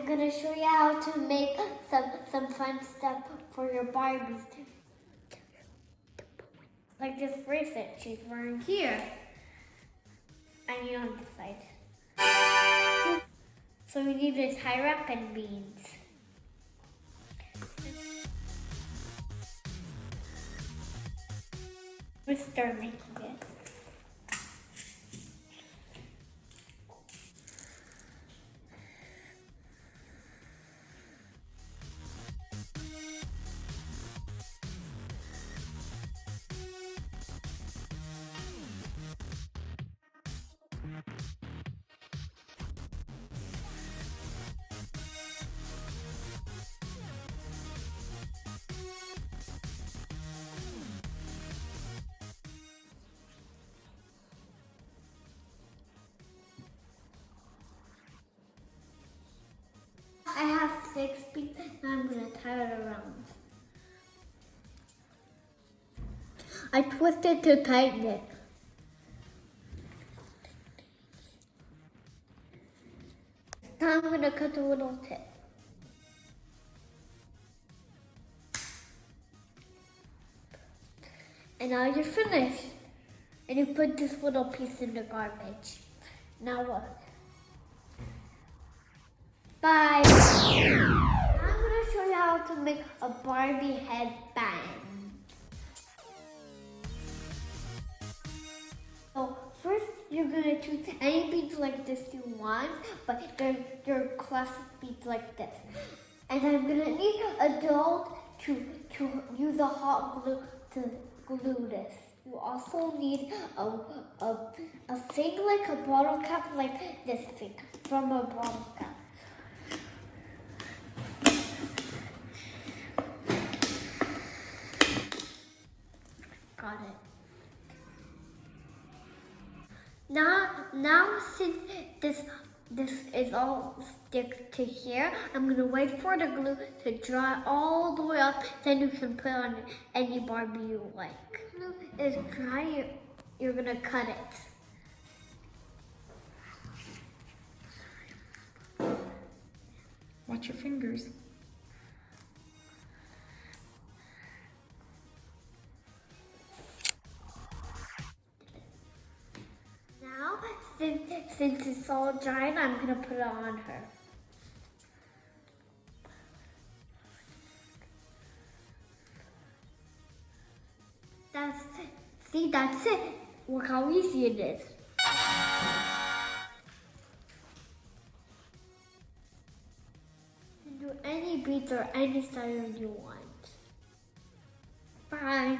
I'm gonna show you how to make some fun stuff for your Barbies. Like this bracelet she's wearing here. I need on this side. So we need to tie up and beads. Let's start making it. I have 6 beads and I'm going to tie it around. I twist it to tighten it. Now I'm going to cut the little tip. And now you're finished. And you put this little piece in the garbage. Now look. Bye. Now I'm going to show you how to make a Barbie headband. So first you're going to choose any beads like this you want, but they're classic beads like this. And I'm going to need a doll to use a hot glue to glue this. You also need a thing like a bottle cap, like this thing from a bottle cap. Got it. Now since this is all stick to here, I'm gonna wait for the glue to dry all the way up. Then you can put on any Barbie you like. Glue is dry. You're gonna cut it. Watch your fingers. Now, since it's all dried, I'm gonna put it on her. That's it. Look how easy it is. You can do any beads or any style you want. Bye.